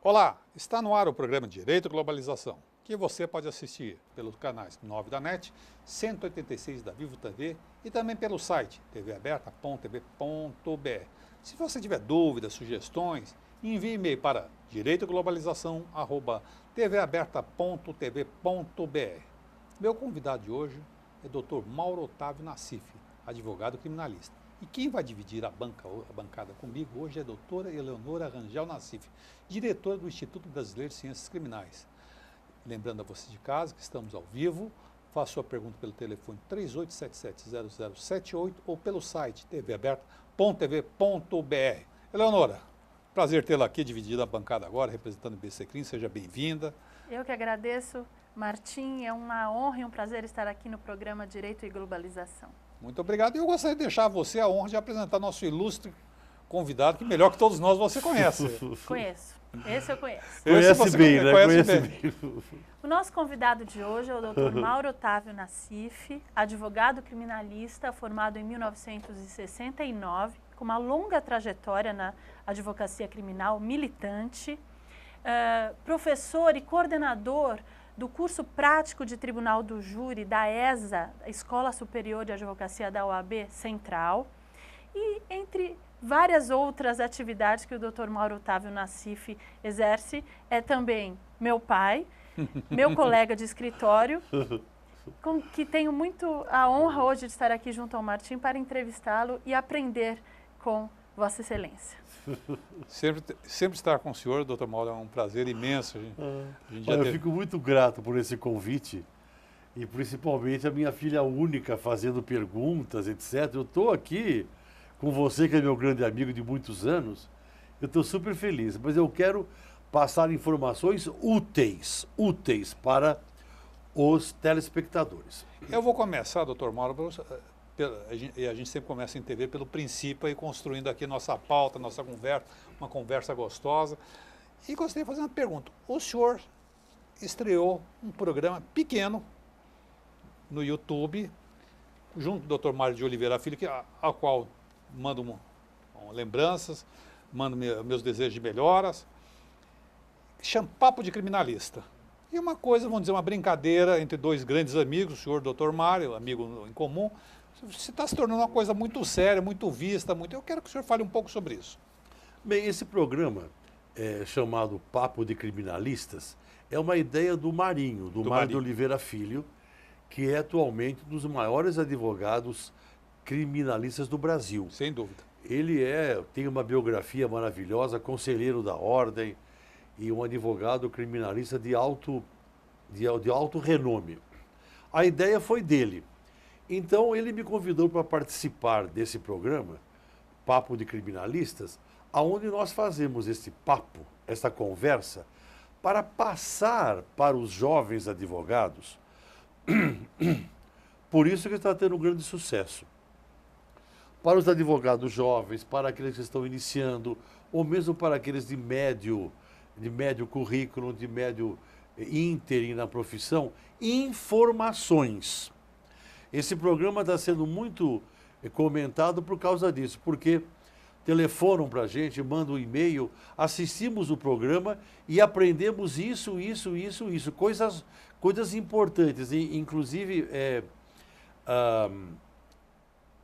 Olá, está no ar o programa Direito e Globalização, que você pode assistir pelos canais 9 da NET, 186 da Vivo TV e também pelo site tvaberta.tv.br. Se você tiver dúvidas, sugestões, envie e-mail para direitoglobalização@tvaberta.tv.br. Meu convidado de hoje é Dr. Mauro Otávio Nassif, advogado criminalista. E quem vai dividir a bancada comigo hoje é a doutora Eleonora Rangel Nassif, diretora do Instituto Brasileiro de Ciências Criminais. Lembrando a você de casa que estamos ao vivo, faça sua pergunta pelo telefone 3877-0078 ou pelo site tvaberta.tv.br. Eleonora, prazer tê-la aqui, dividida a bancada agora, representando o BC Crime, seja bem-vinda. Eu que agradeço, Martim, é uma honra e um prazer estar aqui no programa Direito e Globalização. Muito obrigado. E eu gostaria de deixar a você a honra de apresentar nosso ilustre convidado, que melhor que todos nós você conhece. Conheço. Esse eu conheço. Conhece bem, né? Conhece bem. O nosso convidado de hoje é o Dr. Mauro Otávio Nassif, advogado criminalista formado em 1969, com uma longa trajetória na advocacia criminal, militante, professor e coordenador do curso prático de Tribunal do Júri da ESA, Escola Superior de Advocacia da OAB Central, e entre várias outras atividades que o Dr. Mauro Otávio Nassif exerce, é também meu pai, meu colega de escritório, com que tenho muito a honra hoje de estar aqui junto ao Martim para entrevistá-lo e aprender com Vossa Excelência. Sempre estar com o senhor, doutor Mauro, é um prazer imenso. Eu fico muito grato por esse convite e principalmente a minha filha única fazendo perguntas, etc. Eu estou aqui com você, que é meu grande amigo de muitos anos, eu estou super feliz, mas eu quero passar informações úteis para os telespectadores. Eu vou começar, doutor Mauro, e a gente sempre começa em TV pelo princípio, aí construindo aqui nossa pauta, nossa conversa, uma conversa gostosa. E gostaria de fazer uma pergunta. O senhor estreou um programa pequeno no YouTube, junto do Dr. Mário de Oliveira Filho, ao qual mando lembranças, mando meus desejos de melhoras, chama Papo de Criminalista. E uma coisa, vamos dizer, uma brincadeira entre dois grandes amigos, o senhor e o Dr. Mário, amigo em comum, se está se tornando uma coisa muito séria, muito vista, muito... Eu quero que o senhor fale um pouco sobre isso. Bem, esse programa, chamado Papo de Criminalistas, é uma ideia do Marinho, do Mário de Oliveira Filho, que é atualmente um dos maiores advogados criminalistas do Brasil. Sem dúvida. Ele tem uma biografia maravilhosa, conselheiro da ordem e um advogado criminalista de alto renome. A ideia foi dele. Então, ele me convidou para participar desse programa, Papo de Criminalistas, onde nós fazemos esse papo, essa conversa, para passar para os jovens advogados. Por isso que está tendo um grande sucesso. Para os advogados jovens, para aqueles que estão iniciando, ou mesmo para aqueles de médio currículo, de médio ínterim na profissão, informações. Esse programa está sendo muito comentado por causa disso, porque telefonam para a gente, mandam um e-mail, assistimos o programa e aprendemos isso, coisas importantes. E, inclusive,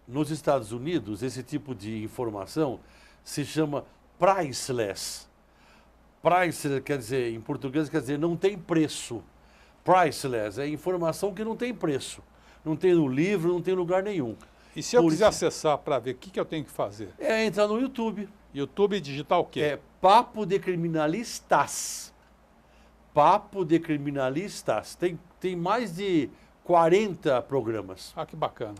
nos Estados Unidos, esse tipo de informação se chama priceless. Priceless quer dizer, em português, quer dizer não tem preço. Priceless é informação que não tem preço. Não tem no livro, não tem lugar nenhum. E se eu quiser acessar para ver, o que eu tenho que fazer? É entrar no YouTube. YouTube digital o quê? É Papo de Criminalistas. Papo de Criminalistas. Tem mais de 40 programas. Ah, que bacana.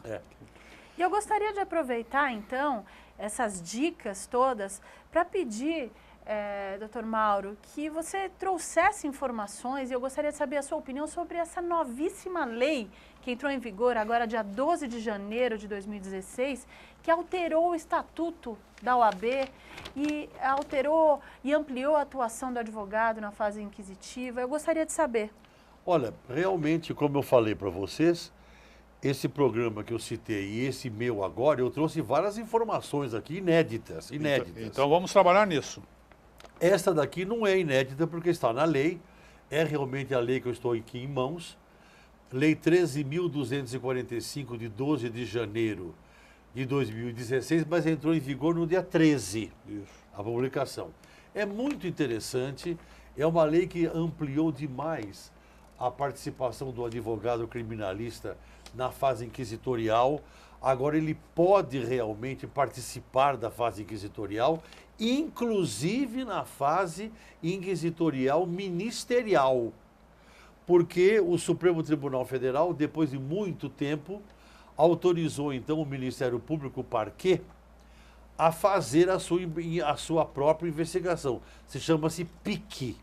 E eu gostaria de aproveitar, então, essas dicas todas para pedir, Dr. Mauro, que você trouxesse informações, e eu gostaria de saber a sua opinião sobre essa novíssima lei que entrou em vigor agora dia 12 de janeiro de 2016, que alterou o estatuto da OAB e alterou e ampliou a atuação do advogado na fase inquisitiva. Eu gostaria de saber. Olha, realmente, como eu falei para vocês, esse programa que eu citei e esse meu agora, eu trouxe várias informações aqui inéditas. Então vamos trabalhar nisso. Esta daqui não é inédita porque está na lei, é realmente a lei que eu estou aqui em mãos, Lei 13.245, de 12 de janeiro de 2016, mas entrou em vigor no dia 13, a publicação. É muito interessante, é uma lei que ampliou demais a participação do advogado criminalista na fase inquisitorial. Agora ele pode realmente participar da fase inquisitorial, inclusive na fase inquisitorial ministerial. Porque o Supremo Tribunal Federal, depois de muito tempo, autorizou então o Ministério Público, o Parquet, a fazer a sua própria investigação. Se chama-se PIC,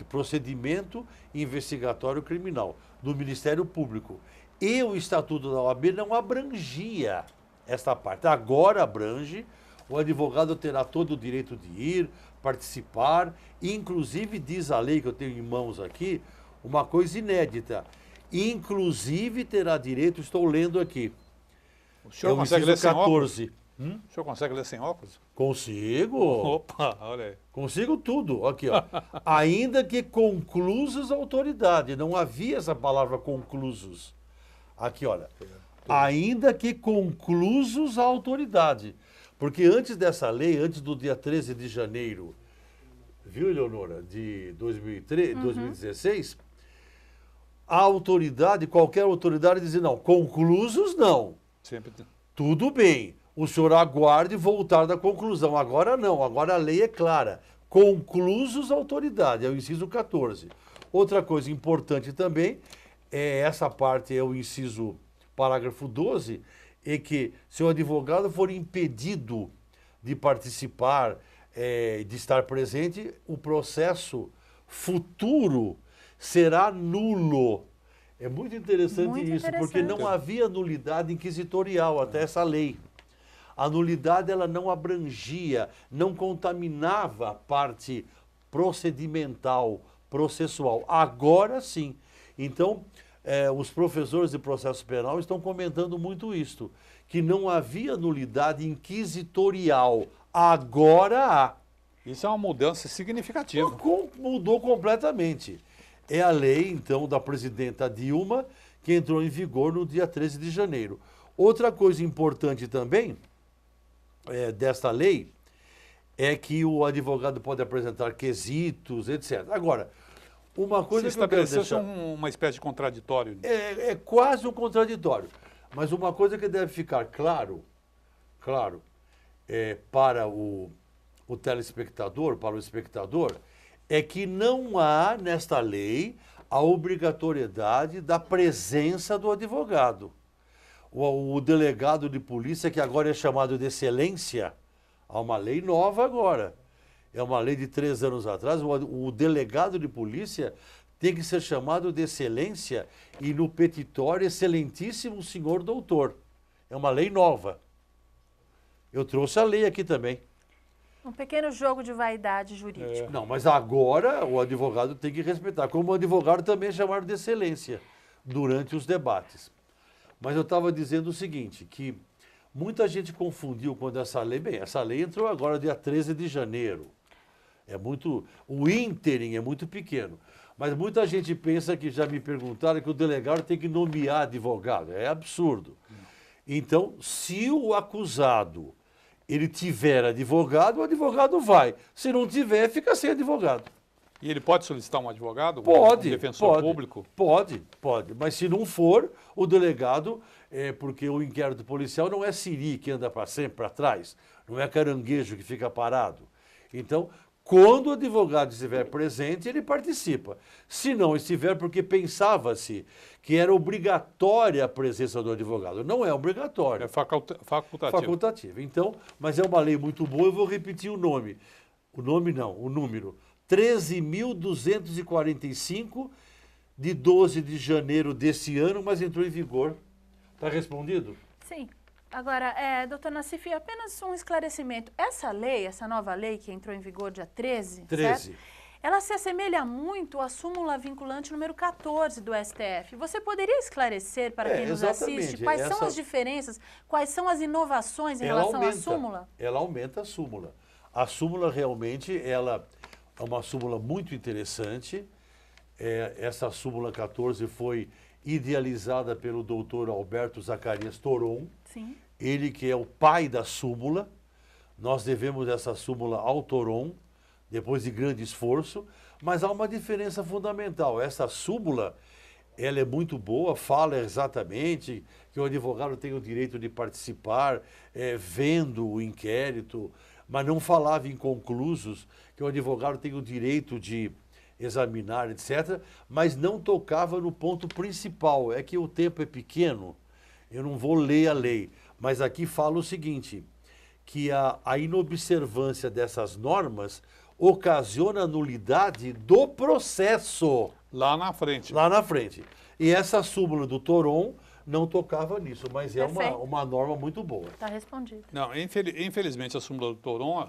Procedimento Investigatório Criminal, do Ministério Público. E o Estatuto da OAB não abrangia esta parte. Agora abrange, o advogado terá todo o direito de ir, participar, inclusive diz a lei que eu tenho em mãos aqui, uma coisa inédita. Inclusive terá direito, estou lendo aqui. O senhor consegue ler sem óculos? 14. O senhor consegue ler sem óculos? Consigo. Opa, olha aí. Consigo tudo. Aqui, ó. Ainda que conclusos a autoridade. Não havia essa palavra conclusos. Aqui, olha. Ainda que conclusos a autoridade. Porque antes dessa lei, antes do dia 13 de janeiro, viu, Eleonora, de 2016, a autoridade, qualquer autoridade dizia, não, conclusos não. Sempre. Tudo bem, o senhor aguarde voltar da conclusão. Agora não, agora a lei é clara. Conclusos a autoridade, é o inciso 14. Outra coisa importante também, essa parte é o inciso parágrafo 12, é que se o advogado for impedido de participar, de estar presente, o processo futuro será nulo. É muito interessante isso, porque não havia nulidade inquisitorial até essa lei. A nulidade ela não abrangia, não contaminava a parte procedimental, processual. Agora sim. Então, os professores de processo penal estão comentando muito isto, que não havia nulidade inquisitorial. Agora há. Isso é uma mudança significativa. Mudou completamente. É a lei, então, da presidenta Dilma, que entrou em vigor no dia 13 de janeiro. Outra coisa importante também desta lei é que o advogado pode apresentar quesitos, etc. Agora, uma coisa que eu quero deixar... uma espécie de contraditório. É quase um contraditório. Mas uma coisa que deve ficar claro, para o telespectador, para o espectador, é que não há nesta lei a obrigatoriedade da presença do advogado. O delegado de polícia, que agora é chamado de excelência, há uma lei nova agora. É uma lei de 3 anos atrás, o delegado de polícia tem que ser chamado de excelência e no petitório, excelentíssimo senhor doutor. É uma lei nova. Eu trouxe a lei aqui também. Um pequeno jogo de vaidade jurídica. Não, mas agora o advogado tem que respeitar. Como o advogado também é chamado de excelência durante os debates. Mas eu estava dizendo o seguinte, que muita gente confundiu quando essa lei entrou agora dia 13 de janeiro. O ínterim é muito pequeno. Mas muita gente pensa que, já me perguntaram, que o delegado tem que nomear advogado. É absurdo. Então, se o acusado ele tiver advogado, o advogado vai. Se não tiver, fica sem advogado. E ele pode solicitar um advogado? Pode. Um defensor público? Pode. Mas se não for, o delegado, porque o inquérito policial não é siri que anda para sempre para trás, não é caranguejo que fica parado. Então, quando o advogado estiver presente, ele participa. Se não estiver, porque pensava-se que era obrigatória a presença do advogado. Não é obrigatório. É facultativo. Facultativo. Então, mas é uma lei muito boa, eu vou repetir o nome. O nome não, o número. 13.245, de 12 de janeiro desse ano, mas entrou em vigor. Está respondido? Sim. Agora, doutor Nassif, apenas um esclarecimento. Essa lei, essa nova lei que entrou em vigor dia 13, certo? Ela se assemelha muito à súmula vinculante número 14 do STF. Você poderia esclarecer para quem nos assiste quais são as diferenças, quais são as inovações em relação à súmula? Ela aumenta a súmula. A súmula realmente, ela é uma súmula muito interessante. Essa súmula 14 foi idealizada pelo doutor Alberto Zacarias Toron. Sim. Ele que é o pai da súmula. Nós devemos essa súmula ao Toron, depois de grande esforço, mas há uma diferença fundamental. Essa súmula, ela é muito boa, fala exatamente que o advogado tem o direito de participar vendo o inquérito, mas não falava em conclusos, que o advogado tem o direito de examinar, etc., mas não tocava no ponto principal. É que o tempo é pequeno, eu não vou ler a lei, mas aqui fala o seguinte, que a inobservância dessas normas ocasiona nulidade do processo. Lá na frente. Lá na frente. E essa súmula do Toron não tocava nisso, mas é uma norma muito boa. Está respondido. Não, infelizmente a súmula do Toron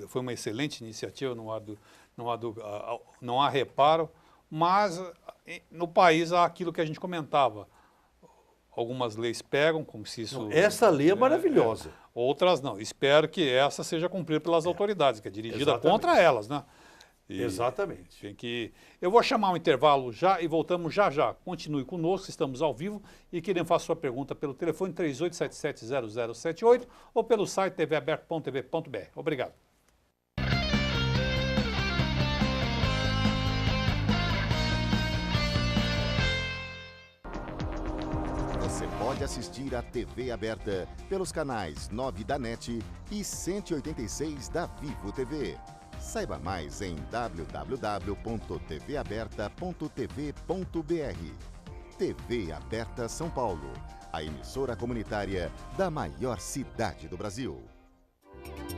foi uma excelente iniciativa, não há reparo, mas no país há aquilo que a gente comentava. Algumas leis pegam, como se isso... Essa lei é maravilhosa. Outras não. Espero que essa seja cumprida pelas autoridades, que é dirigida contra elas, né? Exatamente. Eu vou chamar um intervalo já e voltamos já já. Continue conosco, estamos ao vivo e queremos fazer sua pergunta pelo telefone 38770078 ou pelo site tvaberto.tv.br. Obrigado. Você pode assistir a TV aberta pelos canais 9 da NET e 186 da Vivo TV. Saiba mais em www.tvaberta.tv.br. TV Aberta São Paulo, a emissora comunitária da maior cidade do Brasil.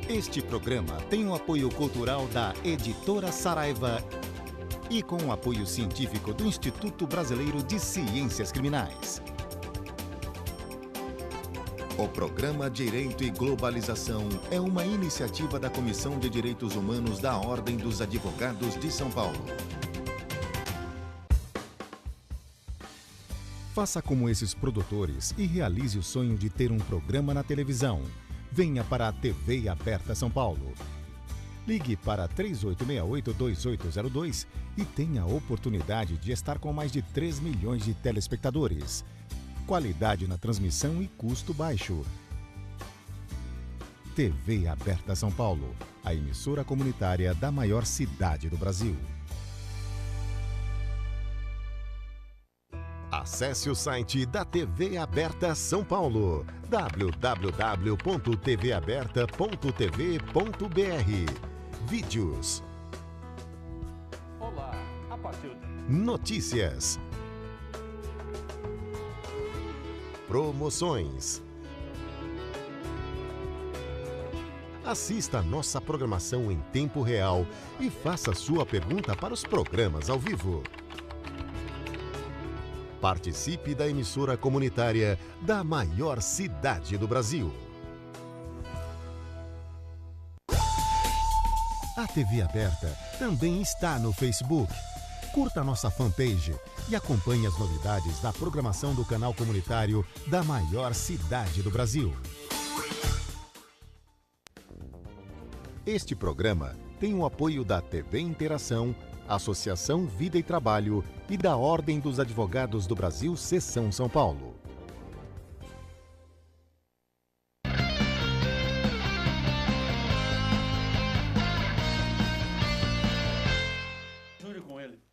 Este programa tem o apoio cultural da Editora Saraiva e com o apoio científico do Instituto Brasileiro de Ciências Criminais. O Programa Direito e Globalização é uma iniciativa da Comissão de Direitos Humanos da Ordem dos Advogados de São Paulo. Faça como esses produtores e realize o sonho de ter um programa na televisão. Venha para a TV Aberta São Paulo. Ligue para 3868-2802 e tenha a oportunidade de estar com mais de 3 milhões de telespectadores. Qualidade na transmissão e custo baixo. TV Aberta São Paulo, a emissora comunitária da maior cidade do Brasil. Acesse o site da TV Aberta São Paulo, www.tvaberta.tv.br. Vídeos. Olá, a partir de... Notícias. Promoções. Assista a nossa programação em tempo real e faça sua pergunta para os programas ao vivo. Participe da emissora comunitária da maior cidade do Brasil. A TV Aberta também está no Facebook. Curta nossa fanpage e acompanhe as novidades da programação do canal comunitário da maior cidade do Brasil. Este programa tem o apoio da TV Interação, Associação Vida e Trabalho e da Ordem dos Advogados do Brasil, Seção São Paulo.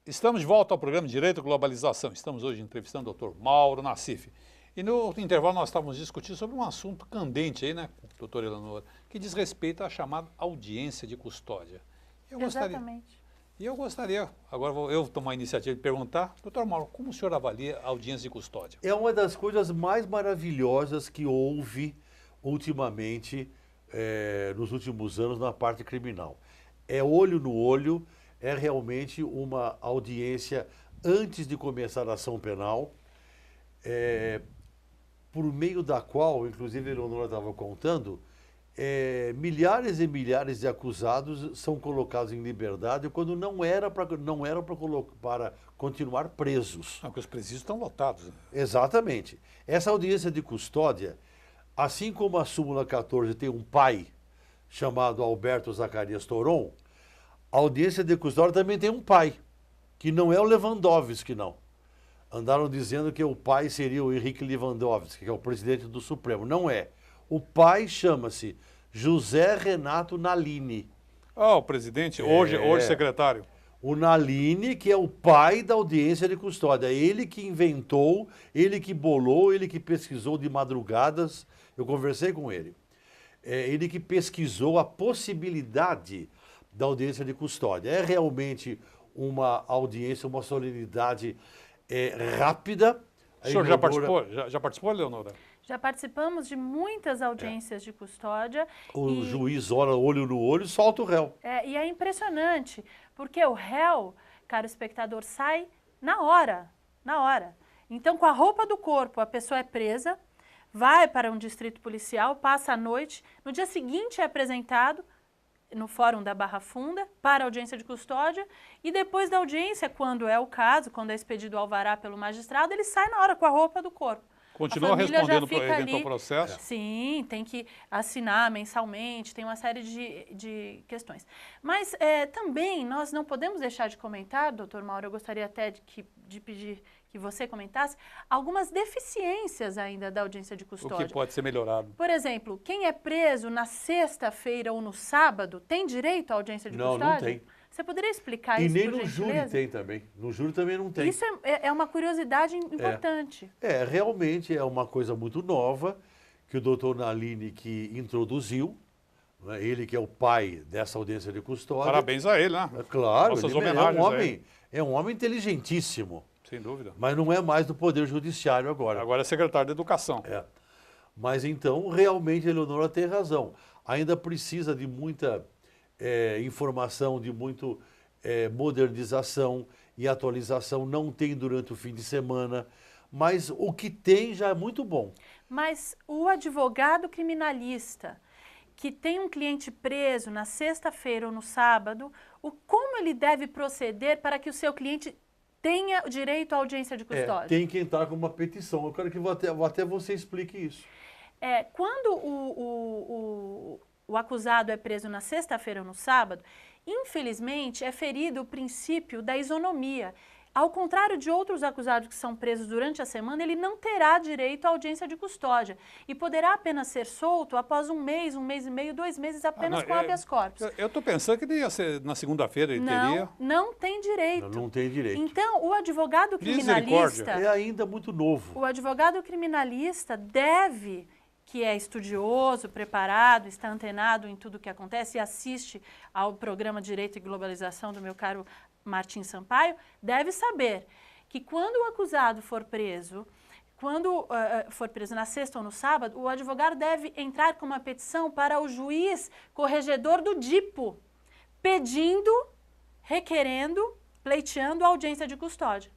Estamos de volta ao programa Direito e Globalização. Estamos hoje entrevistando o Dr. Mauro Nassif. E no intervalo nós estávamos discutindo sobre um assunto candente aí, né, doutor Eleonora, que diz respeito à chamada audiência de custódia. Exatamente. E eu gostaria, agora vou eu tomar a iniciativa de perguntar, doutor Mauro, como o senhor avalia a audiência de custódia? É uma das coisas mais maravilhosas que houve ultimamente, nos últimos anos, na parte criminal. É olho no olho, é realmente uma audiência antes de começar a ação penal, por meio da qual, inclusive a Eleonora estava contando, milhares e milhares de acusados são colocados em liberdade quando não era para continuar presos. Não, porque os presídios estão lotados. Né? Exatamente. Essa audiência de custódia, assim como a súmula 14 tem um pai chamado Alberto Zacarias Toron, a audiência de custódia também tem um pai, que não é o Lewandowski, não. Andaram dizendo que o pai seria o Henrique Lewandowski, que é o presidente do Supremo. Não é. O pai chama-se José Renato Nalini. Ah, o presidente, hoje secretário. O Nalini, que é o pai da audiência de custódia. Ele que inventou, ele que bolou, ele que pesquisou de madrugadas. Eu conversei com ele. Ele que pesquisou a possibilidade da audiência de custódia. É realmente uma audiência, uma solenidade rápida. O senhor já participou? Já participou, Leonora? Já participamos de muitas audiências de custódia. O juiz olha olho no olho e solta o réu. E é impressionante, porque o réu, caro espectador, sai na hora, na hora. Então, com a roupa do corpo, a pessoa é presa, vai para um distrito policial, passa a noite, no dia seguinte é apresentado no Fórum da Barra Funda para audiência de custódia e depois da audiência, quando é o caso, quando é expedido o alvará pelo magistrado, ele sai na hora com a roupa do corpo. Continua respondendo para o eventual processo? Sim, tem que assinar mensalmente, tem uma série de questões. Mas também nós não podemos deixar de comentar, doutor Mauro, eu gostaria até de pedir que você comentasse, algumas deficiências ainda da audiência de custódia. O que pode ser melhorado? Por exemplo, quem é preso na sexta-feira ou no sábado tem direito à audiência de custódia? Não, não tem. Você poderia explicar isso, por gentileza? E nem no júri tem também. No júri também não tem. Isso é uma curiosidade importante. Realmente é uma coisa muito nova que o doutor Nalini que introduziu, né? Ele que é o pai dessa audiência de custódia. Parabéns a ele, né? Claro, nossas ele homenagens é um homem inteligentíssimo. Sem dúvida. Mas não é mais do Poder Judiciário agora. Agora é secretário de Educação. Mas então, realmente, a Eleonora tem razão. Ainda precisa de muita informação, de muita modernização e atualização. Não tem durante o fim de semana, mas o que tem já é muito bom. Mas o advogado criminalista que tem um cliente preso na sexta-feira ou no sábado, como ele deve proceder para que o seu cliente tenha direito à audiência de custódia? Tem que entrar com uma petição. Eu quero que até você explique isso. Quando o acusado é preso na sexta-feira ou no sábado, infelizmente é ferido o princípio da isonomia. Ao contrário de outros acusados que são presos durante a semana, ele não terá direito à audiência de custódia e poderá apenas ser solto após um mês e meio, 2 meses apenas com habeas corpus. Eu estou pensando que ele ia ser na segunda-feira, ele teria... Não tem direito. Não tem direito. Então, o advogado criminalista... É ainda muito novo. O advogado criminalista deve, que é estudioso, preparado, está antenado em tudo o que acontece e assiste ao programa Direito e Globalização do meu caro Martim Sampaio, deve saber que quando o acusado for preso, na sexta ou no sábado, o advogado deve entrar com uma petição para o juiz corregedor do DIPO, pedindo, requerendo, pleiteando a audiência de custódia.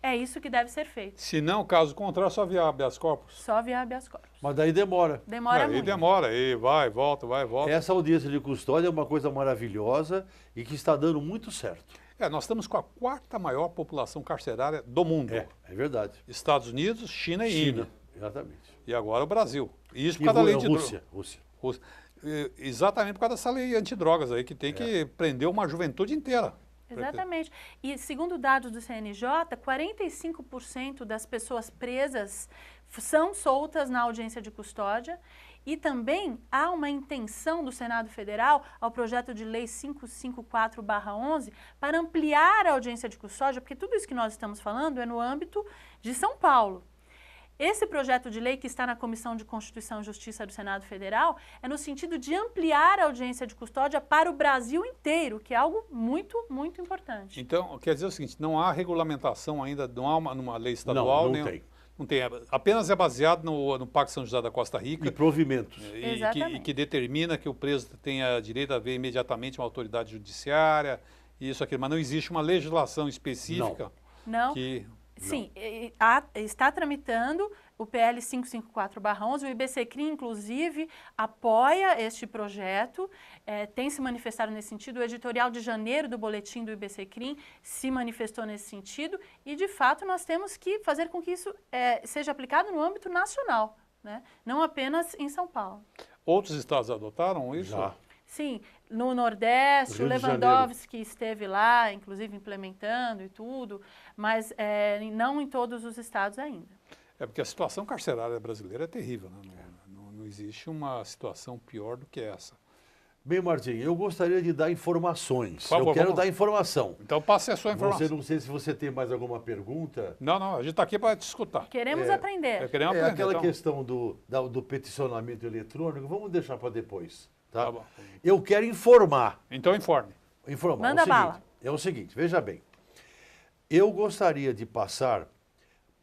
É isso que deve ser feito. Se não, caso contrário, só via habeas corpus. Só via habeas corpus. Mas daí demora. Demora muito. Aí demora, aí vai, volta. Essa audiência de custódia é uma coisa maravilhosa e que está dando muito certo. Nós estamos com a 4ª maior população carcerária do mundo. É verdade. Estados Unidos, China e Índia. Exatamente. E agora o Brasil. E isso por causa da lei de Rússia. Exatamente por causa dessa lei antidrogas aí, que tem que prender uma juventude inteira. Exatamente. E segundo dados do CNJ, 45% das pessoas presas são soltas na audiência de custódia e também há uma intenção do Senado Federal ao projeto de lei 554/11 para ampliar a audiência de custódia, porque tudo isso que nós estamos falando é no âmbito de São Paulo. Esse projeto de lei que está na Comissão de Constituição e Justiça do Senado Federal é no sentido de ampliar a audiência de custódia para o Brasil inteiro, que é algo muito, muito importante. Então, quer dizer o seguinte, não há regulamentação ainda, não há uma lei estadual. Não tem. Não tem, apenas é baseado no Pacto de São José da Costa Rica. E provimentos. E que determina que o preso tenha direito a ver imediatamente uma autoridade judiciária, isso, aquilo. Mas não existe uma legislação específica. Não. Sim, está tramitando o PL 554/11, o IBCCRIM, inclusive, apoia este projeto, tem se manifestado nesse sentido, o editorial de janeiro do boletim do IBCCRIM se manifestou nesse sentido e, de fato, nós temos que fazer com que isso seja aplicado no âmbito nacional, né? Não apenas em São Paulo. Outros estados adotaram isso? Sim, no Nordeste, o Rio de Janeiro. Lewandowski esteve lá, inclusive implementando e tudo, mas não em todos os estados ainda. É porque a situação carcerária brasileira é terrível, né? Não existe uma situação pior do que essa. Bem, Martim, eu gostaria de dar informações. Por favor, eu quero vamos lá. dar informação. Então passe a sua informação. Você, não sei se você tem mais alguma pergunta. Não, a gente está aqui para te escutar. Queremos aprender. Queremos aprender. Aquela então. questão do peticionamento eletrônico, vamos deixar para depois. Tá? Tá bom. Eu quero informar. Então informe. Manda bala. É o seguinte, veja bem. Eu gostaria de passar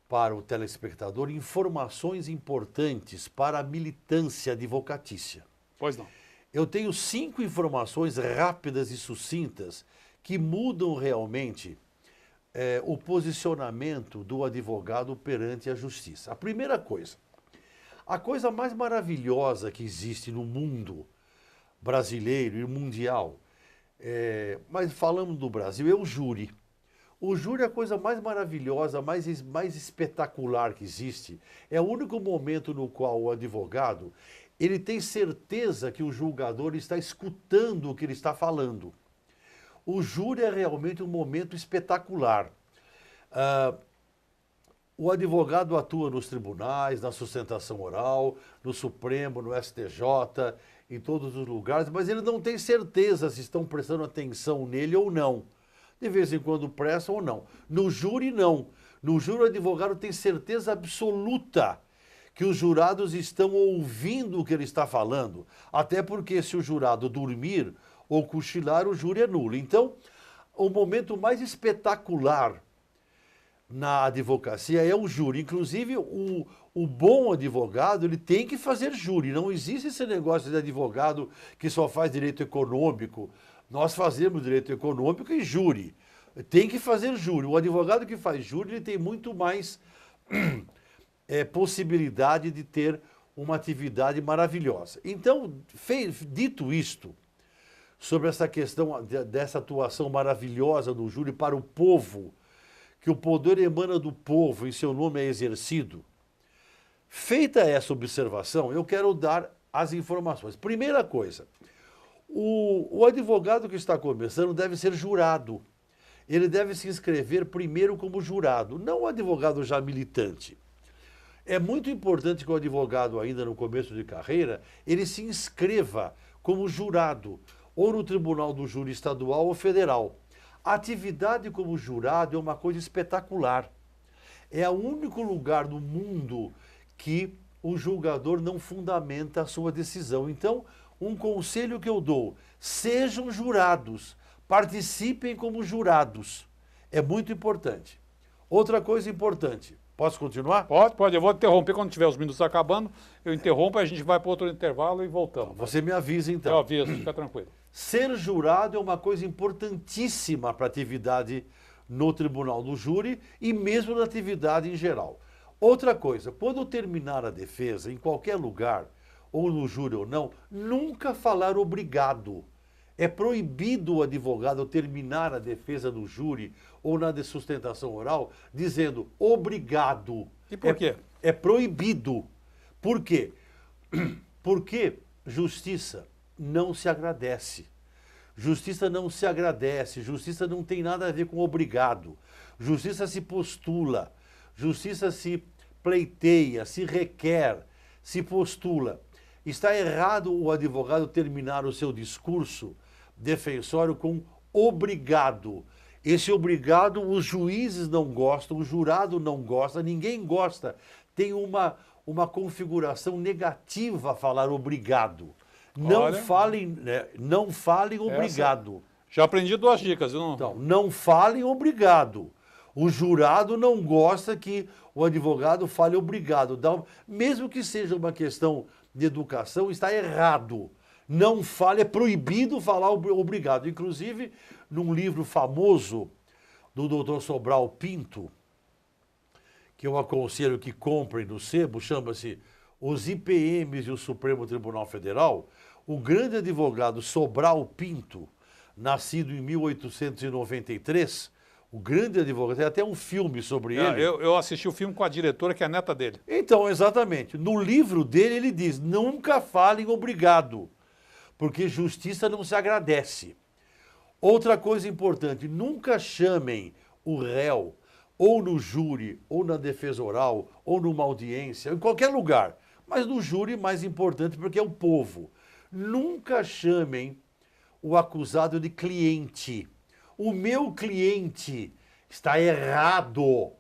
para o telespectador informações importantes para a militância advocatícia. Pois não. Eu tenho 5 informações rápidas e sucintas que mudam realmente o posicionamento do advogado perante a justiça. A primeira coisa, a coisa mais maravilhosa que existe no mundo brasileiro e mundial, mas falando do Brasil, é o júri. O júri é a coisa mais maravilhosa, mais espetacular que existe. É o único momento no qual o advogado ele tem certeza que o julgador está escutando o que ele está falando. O júri é realmente um momento espetacular. O advogado atua nos tribunais, na sustentação oral, no Supremo, no STJ, em todos os lugares, mas ele não tem certeza se estão prestando atenção nele ou não. De vez em quando prestam ou não. No júri, não. No júri, o advogado tem certeza absoluta que os jurados estão ouvindo o que ele está falando. Até porque se o jurado dormir ou cochilar, o júri é nulo. Então, o momento mais espetacular na advocacia é o júri. Inclusive, o bom advogado, ele tem que fazer júri. Não existe esse negócio de advogado que só faz direito econômico. Nós fazemos direito econômico e júri. Tem que fazer júri. O advogado que faz júri, ele tem muito mais possibilidade de ter uma atividade maravilhosa. Então, dito isto, sobre essa questão dessa atuação maravilhosa do júri para o povo, que o poder emana do povo e seu nome é exercido, feita essa observação, eu quero dar as informações. Primeira coisa, o advogado que está começando deve ser jurado. Ele deve se inscrever primeiro como jurado, não o advogado já militante. É muito importante que o advogado, ainda no começo de carreira, ele se inscreva como jurado, ou no tribunal do júri estadual ou federal. A atividade como jurado é uma coisa espetacular. É o único lugar no mundo que o julgador não fundamenta a sua decisão. Então, um conselho que eu dou, sejam jurados, participem como jurados. É muito importante. Outra coisa importante, posso continuar? Pode. Eu vou interromper quando tiver os minutos acabando. Eu interrompo, a gente vai para outro intervalo e voltamos. Você me avisa então. Eu aviso, fica tranquilo. Ser jurado é uma coisa importantíssima para a atividade no tribunal do júri e mesmo na atividade em geral. Outra coisa, quando terminar a defesa, em qualquer lugar, ou no júri ou não, nunca falar obrigado. É proibido o advogado terminar a defesa do júri ou na de sustentação oral dizendo obrigado. E por quê? É proibido. Por quê? Porque justiça não se agradece. Justiça não se agradece. Justiça não tem nada a ver com obrigado. Justiça se postula. Justiça se pleiteia, se requer, se postula. Está errado o advogado terminar o seu discurso defensório com obrigado. Esse obrigado os juízes não gostam, o jurado não gosta, ninguém gosta. Tem uma configuração negativa a falar obrigado. Não falem obrigado. Já aprendi 2 dicas. Então, não falem obrigado. O jurado não gosta que o advogado fale obrigado. Mesmo que seja uma questão de educação, está errado. Não fale, é proibido falar obrigado. Inclusive, num livro famoso do Dr. Sobral Pinto, que eu aconselho que comprem no sebo, chama-se Os IPMs e o Supremo Tribunal Federal, o grande advogado Sobral Pinto, nascido em 1893, o grande advogado, tem até um filme sobre ele. Eu assisti o filme com a diretora, que é a neta dele. Então, exatamente. No livro dele, ele diz, nunca falem obrigado. porque justiça não se agradece. Outra coisa importante, nunca chamem o réu, ou no júri, ou na defesa oral, ou numa audiência, em qualquer lugar. Mas no júri, mais importante, porque é o povo. Nunca chamem o acusado de cliente. O meu cliente está errado.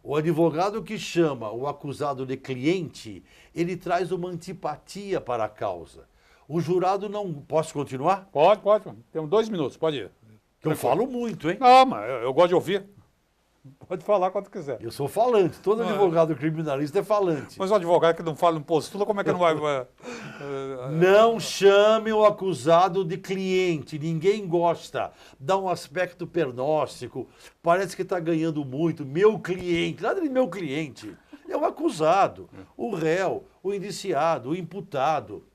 O advogado que chama o acusado de cliente, ele traz uma antipatia para a causa. O jurado não... Posso continuar? Pode. Temos 2 minutos, pode ir. Eu falo muito, hein? Não, mas eu gosto de ouvir. Pode falar quando quiser. Eu sou falante. Todo advogado criminalista é falante. Mas o advogado que não fala no postula, como é que não vai... Não chame o acusado de cliente. Ninguém gosta. Dá um aspecto pernóstico. Parece que está ganhando muito. Meu cliente. Nada de meu cliente. É o acusado, o réu, o indiciado, o imputado.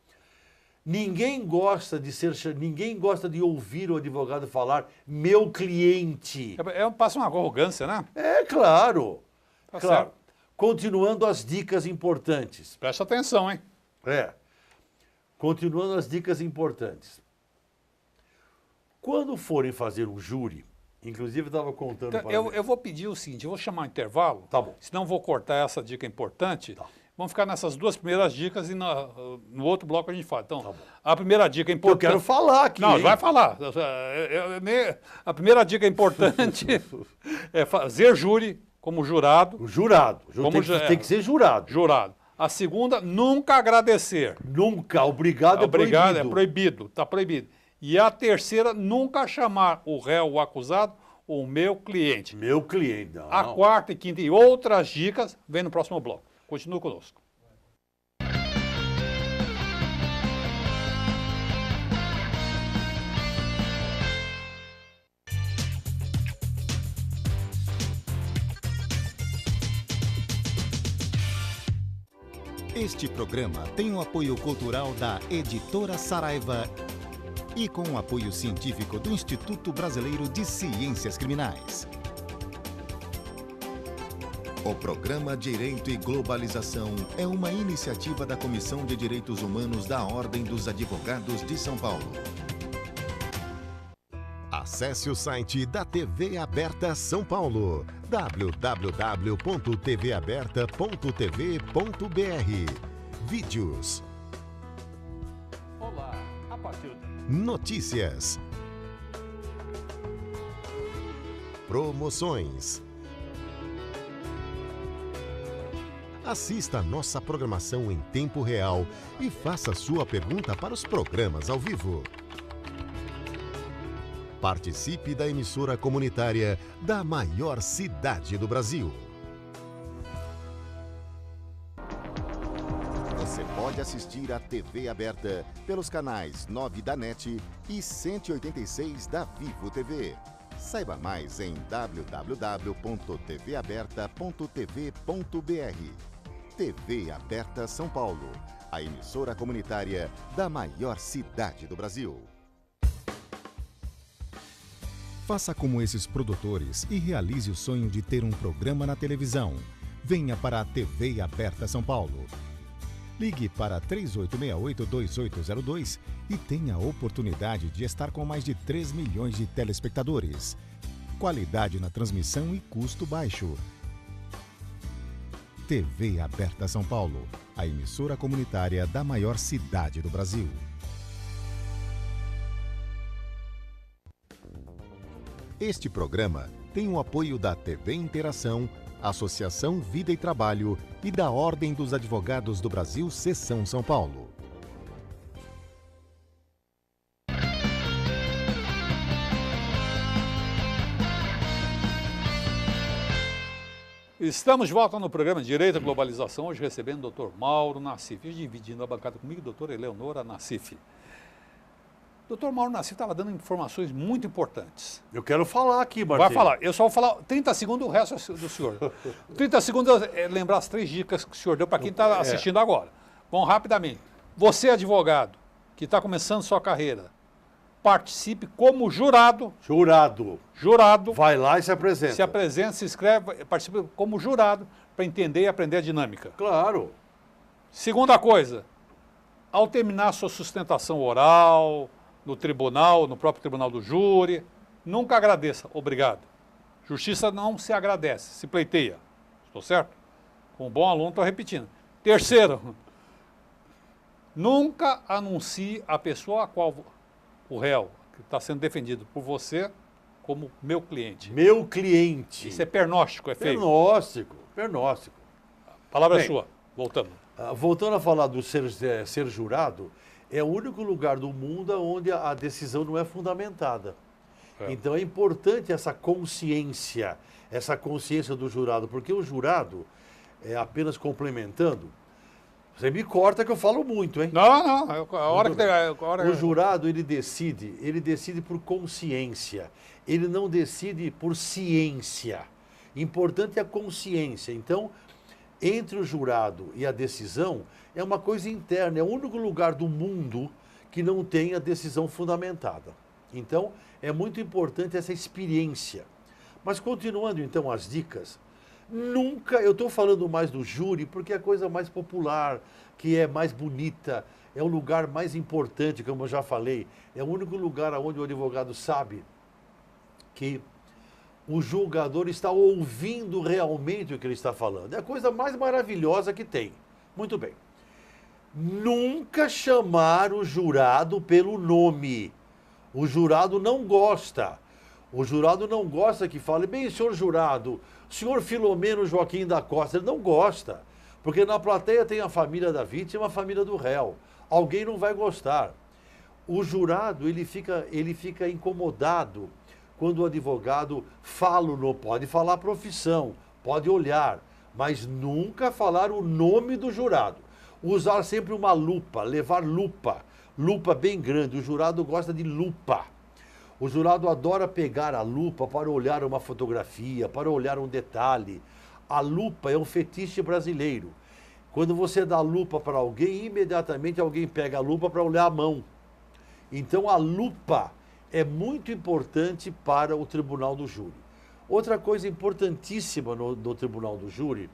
Ninguém gosta de ouvir o advogado falar meu cliente. Passa uma arrogância, né? É claro. Tá Claro. certo. Continuando as dicas importantes. Presta atenção, hein? Continuando as dicas importantes. Quando forem fazer um júri, inclusive eu estava contando Então, para eu vou pedir o seguinte, eu vou chamar um intervalo, Tá bom. senão vou cortar essa dica importante. Tá. Vamos ficar nessas 2 primeiras dicas e no outro bloco a gente fala. Então, Tá bom. a primeira dica Eu importante... quero falar aqui. Não, hein? vai falar. A primeira dica importante é fazer júri como jurado. O jurado. Como Tem que ser jurado. Jurado. A segunda, nunca agradecer. Nunca. Obrigado, Obrigado, é é proibido. proibido, está proibido. E a terceira, nunca chamar o réu, o acusado, o meu cliente. Meu cliente. Não, A não. quarta e quinta e outras dicas vem no próximo bloco. Continue conosco. Este programa tem o apoio cultural da Editora Saraiva e com o apoio científico do Instituto Brasileiro de Ciências Criminais. O programa Direito e Globalização é uma iniciativa da Comissão de Direitos Humanos da Ordem dos Advogados de São Paulo. Acesse o site da TV Aberta São Paulo, www.tvaberta.tv.br. Vídeos, Olá, a partir de... notícias, promoções. Assista a nossa programação em tempo real e faça sua pergunta para os programas ao vivo. Participe da emissora comunitária da maior cidade do Brasil. Você pode assistir a TV aberta pelos canais 9 da NET e 186 da Vivo TV. Saiba mais em www.tvaberta.tv.br. TV Aberta São Paulo, a emissora comunitária da maior cidade do Brasil. Faça como esses produtores e realize o sonho de ter um programa na televisão. Venha para a TV Aberta São Paulo. Ligue para 3868-2802 e tenha a oportunidade de estar com mais de 3 milhões de telespectadores. Qualidade na transmissão e custo baixo. TV Aberta São Paulo, a emissora comunitária da maior cidade do Brasil. Este programa tem o apoio da TV Interação, Associação Vida e Trabalho e da Ordem dos Advogados do Brasil, Seção São Paulo. Estamos de volta no programa Direito à Globalização, hoje recebendo o Dr. Mauro Nassif, e dividindo a bancada comigo, doutora Eleonora Nassif. Dr. Mauro Nassif estava dando informações muito importantes. Eu quero falar aqui, Martim. Vai falar, eu só vou falar 30 segundos, o resto é do senhor. 30 segundos é lembrar as 3 dicas que o senhor deu para quem está assistindo agora. Bom, rapidamente, você advogado que está começando sua carreira, participe como jurado. Jurado. Vai lá e se apresenta. Se apresenta, se inscreve, participa como jurado para entender e aprender a dinâmica. Claro. Segunda coisa, ao terminar sua sustentação oral, no tribunal, no próprio tribunal do júri, nunca agradeça, obrigado. Justiça não se agradece, se pleiteia. Estou certo? Com um bom aluno, estou repetindo. Terceiro, nunca anuncie a pessoa a qual o réu, que está sendo defendido por você, como meu cliente. Meu cliente. Isso é pernóstico, é feio. Pernóstico. A palavra é Bem, sua. Voltando. Voltando a falar do ser jurado, é o único lugar do mundo onde a decisão não é fundamentada. É. Então é importante essa consciência do jurado, porque o jurado, apenas complementando, você me corta que eu falo muito, hein? Não, a hora que tem... O jurado, ele decide por consciência, ele não decide por ciência. Importante é a consciência. Então, entre o jurado e a decisão, é uma coisa interna, é o único lugar do mundo que não tem a decisão fundamentada. Então, é muito importante essa experiência. Mas continuando então as dicas, nunca, eu estou falando mais do júri porque é a coisa mais popular, que é mais bonita, é o lugar mais importante, como eu já falei, é o único lugar onde o advogado sabe que o julgador está ouvindo realmente o que ele está falando. É a coisa mais maravilhosa que tem. Muito bem. Nunca chamar o jurado pelo nome. O jurado não gosta. O jurado não gosta que fale, bem, senhor jurado, senhor Filomeno Joaquim da Costa. Ele não gosta. Porque na plateia tem a família da vítima e a família do réu. Alguém não vai gostar. O jurado, ele fica incomodado quando o advogado pode falar a profissão, pode olhar, mas nunca falar o nome do jurado. Usar sempre uma lupa, levar lupa bem grande. O jurado gosta de lupa. O jurado adora pegar a lupa para olhar uma fotografia, para olhar um detalhe. A lupa é um fetiche brasileiro. Quando você dá lupa para alguém, imediatamente alguém pega a lupa para olhar a mão. Então a lupa é muito importante para o tribunal do júri. Outra coisa importantíssima no tribunal do júri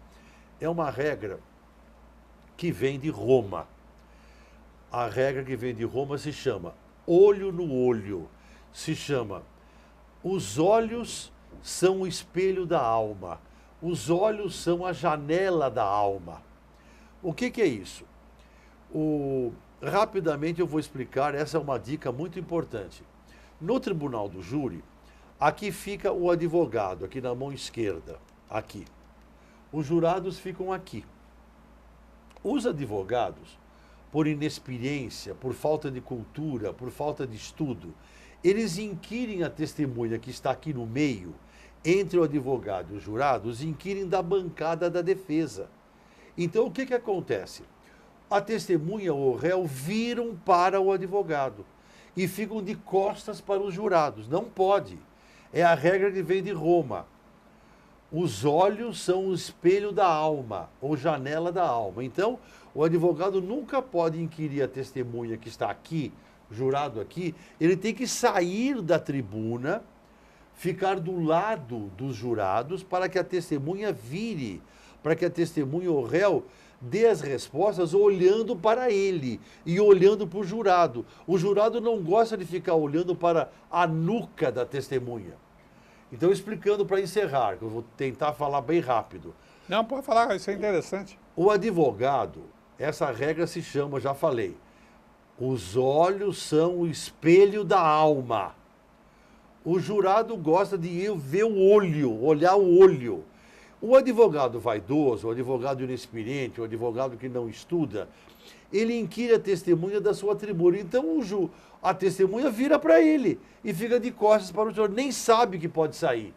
é uma regra que vem de Roma. A regra que vem de Roma se chama olho no olho. Se chama os olhos são o espelho da alma. Os olhos são a janela da alma. O que é isso? Rapidamente eu vou explicar, essa é uma dica muito importante. No tribunal do júri, aqui fica o advogado, aqui na mão esquerda, aqui. Os jurados ficam aqui. Os advogados, por inexperiência, por falta de cultura, por falta de estudo, eles inquirem a testemunha que está aqui no meio, entre o advogado e os jurados, inquirem da bancada da defesa. Então, o que acontece? A testemunha ou o réu viram para o advogado e ficam de costas para os jurados. Não pode. É a regra que vem de Roma. Os olhos são o espelho da alma, ou janela da alma. Então, o advogado nunca pode inquirir a testemunha que está aqui, jurado aqui. Ele tem que sair da tribuna, ficar do lado dos jurados para que a testemunha vire, para que a testemunha ou réu dê as respostas olhando para ele e olhando para o jurado. O jurado não gosta de ficar olhando para a nuca da testemunha. Então, explicando para encerrar, que eu vou tentar falar bem rápido. Não, pode falar, isso é interessante. O advogado, essa regra se chama, já falei, os olhos são o espelho da alma. O jurado gosta de ver o olho, olhar o olho. O advogado vaidoso, o advogado inexperiente, o advogado que não estuda, ele inquire a testemunha da sua tribuna. Então a testemunha vira para ele e fica de costas para o senhor, nem sabe que pode sair.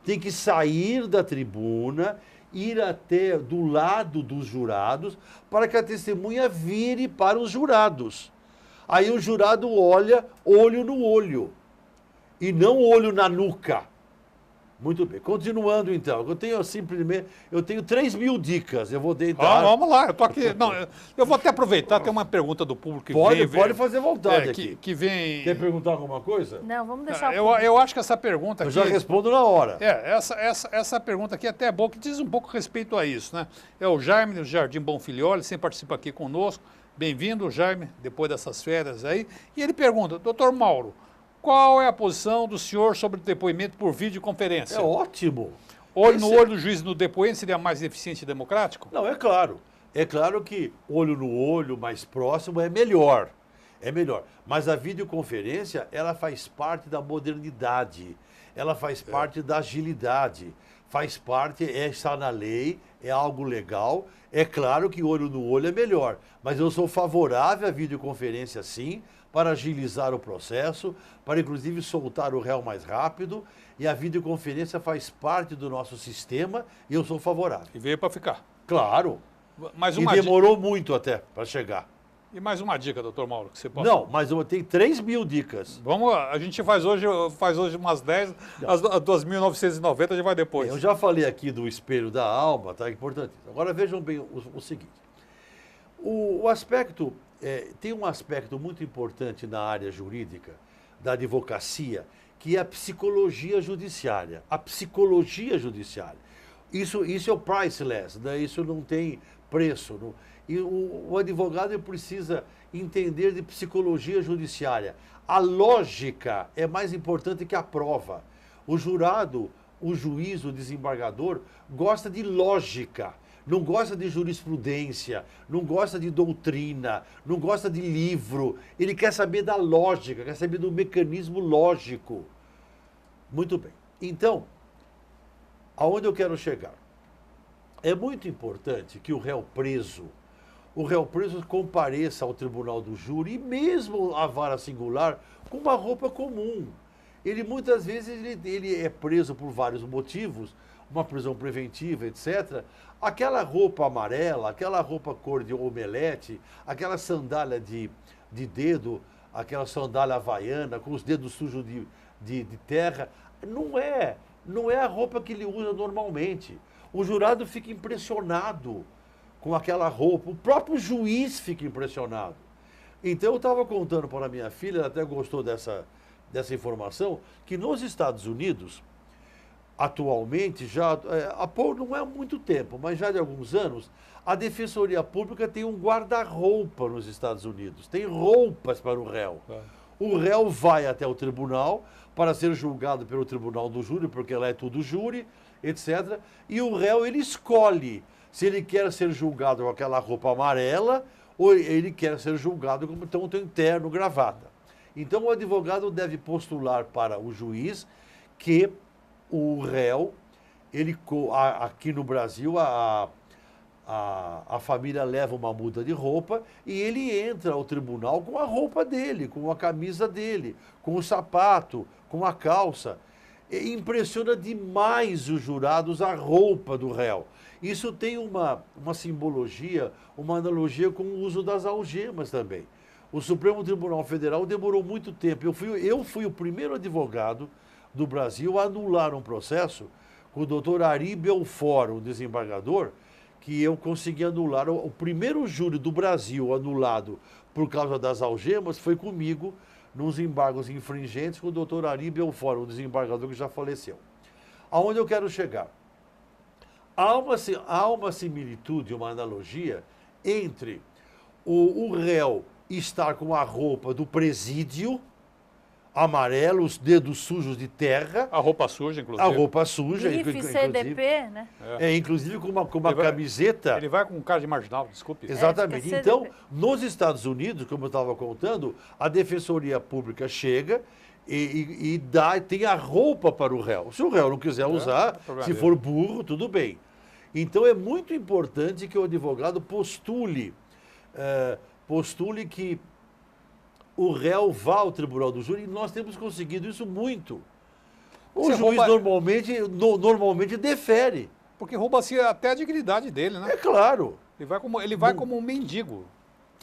Tem que sair da tribuna, ir até do lado dos jurados, para que a testemunha vire para os jurados. Aí o jurado olha olho no olho, e não olho na nuca. Muito bem. Continuando, então. Eu tenho simplesmente... Eu tenho 3.000 dicas. Eu vou tentar... Vamos lá. Eu tô aqui... Não, eu vou até aproveitar. Tem uma pergunta do público que pode fazer vontade aqui. Que vem... Quer perguntar alguma coisa? Não, vamos deixar eu acho que essa pergunta aqui... Eu já respondo na hora. Essa pergunta aqui é até boa, que diz um pouco respeito a isso, né? É o Jaime, do Jardim Bonfilholi, sempre participa aqui conosco. Bem-vindo, Jaime, depois dessas férias aí. E ele pergunta, doutor Mauro, qual é a posição do senhor sobre o depoimento por videoconferência? É ótimo. Olho no olho do juiz no depoente seria mais eficiente e democrático? Não, é claro. É claro que olho no olho, mais próximo, é melhor. É melhor. Mas a videoconferência, ela faz parte da modernidade. Ela faz parte da agilidade. Faz parte, está na lei, é algo legal. É claro que olho no olho é melhor. Mas eu sou favorável à videoconferência, sim, para agilizar o processo, para inclusive soltar o réu mais rápido. E a videoconferência faz parte do nosso sistema e eu sou favorável. E veio para ficar. Claro. Mais E uma demorou muito até para chegar. E mais uma dica, doutor Mauro, que você possa... Não, mas eu tenho 3.000 dicas. Vamos lá, a gente faz hoje umas 10, as 2.990 a gente vai depois. Eu já falei aqui do espelho da alma, tá? Importante. Agora vejam bem o seguinte. O aspecto, tem um aspecto muito importante na área jurídica, da advocacia, que é a psicologia judiciária. A psicologia judiciária. Isso é o priceless, né? Isso não tem preço. Não... E o advogado ele precisa entender de psicologia judiciária. A lógica é mais importante que a prova. O jurado, o juiz, o desembargador, gosta de lógica, não gosta de jurisprudência, não gosta de doutrina, não gosta de livro. Ele quer saber da lógica, quer saber do mecanismo lógico. Muito bem. Então, aonde eu quero chegar? É muito importante que o réu preso compareça ao tribunal do júri e mesmo à vara singular com uma roupa comum. Ele muitas vezes ele é preso por vários motivos, uma prisão preventiva, etc. Aquela roupa amarela, aquela roupa cor de omelete, aquela sandália de dedo, aquela sandália havaiana com os dedos sujos de terra, não é a roupa que ele usa normalmente. O jurado fica impressionado com aquela roupa, o próprio juiz fica impressionado. Então eu estava contando para a minha filha, ela até gostou dessa informação, que nos Estados Unidos, atualmente, não é há muito tempo, mas já de alguns anos, a Defensoria Pública tem um guarda-roupa nos Estados Unidos, tem roupas para o réu. O réu vai até o tribunal para ser julgado pelo tribunal do júri, porque lá é tudo júri, etc. E o réu, ele escolhe se ele quer ser julgado com aquela roupa amarela ou ele quer ser julgado como tem terno, gravata. Então, o advogado deve postular para o juiz que o réu, aqui no Brasil, a família leva uma muda de roupa e ele entra ao tribunal com a roupa dele, com a camisa dele, com o sapato, com a calça. E impressiona demais os jurados a roupa do réu. Isso tem uma simbologia, uma analogia com o uso das algemas também. O Supremo Tribunal Federal demorou muito tempo. Eu fui o primeiro advogado do Brasil a anular um processo com o doutor Ari Belfort, um desembargador, que eu consegui anular. O primeiro júri do Brasil anulado por causa das algemas foi comigo, nos embargos infringentes, com o doutor Ari Belfort, um desembargador que já faleceu. Aonde eu quero chegar? Há uma similitude, uma analogia entre o réu estar com a roupa do presídio, amarelo, os dedos sujos de terra. A roupa suja, inclusive. A roupa suja, inclusive. CDP, né? Inclusive com uma camiseta. Ele vai com cara de marginal, desculpe. Exatamente. Então, nos Estados Unidos, como eu estava contando, a Defensoria Pública chega e tem a roupa para o réu. Se o réu não quiser usar, se for burro, tudo bem. Então, é muito importante que o advogado postule que o réu vá ao tribunal do júri, e nós temos conseguido isso muito. O juiz normalmente defere. Porque rouba-se até a dignidade dele, né? É claro. Ele vai como um mendigo.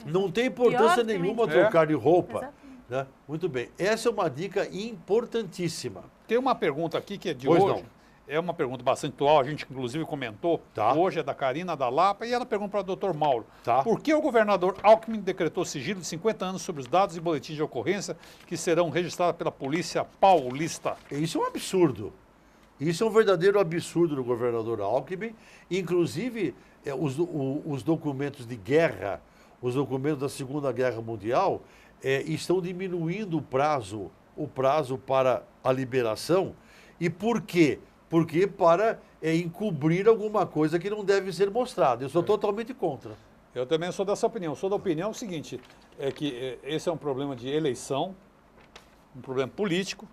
Não tem importância nenhuma trocar de roupa. Né? Muito bem. Essa é uma dica importantíssima. Tem uma pergunta aqui que é de hoje. Não. É uma pergunta bastante atual, a gente inclusive comentou. Tá. Hoje é da Karina da Lapa e ela pergunta para o doutor Mauro. Tá. Por que o governador Alckmin decretou sigilo de 50 anos sobre os dados e boletins de ocorrência que serão registrados pela polícia paulista? Isso é um absurdo. Isso é um verdadeiro absurdo do governador Alckmin. Inclusive, os documentos de guerra, os documentos da Segunda Guerra Mundial estão diminuindo o prazo para a liberação. E por quê? Porque para encobrir alguma coisa que não deve ser mostrada. Eu sou totalmente contra. Eu também sou dessa opinião. Sou da opinião seguinte, é que esse é um problema de eleição, um problema político,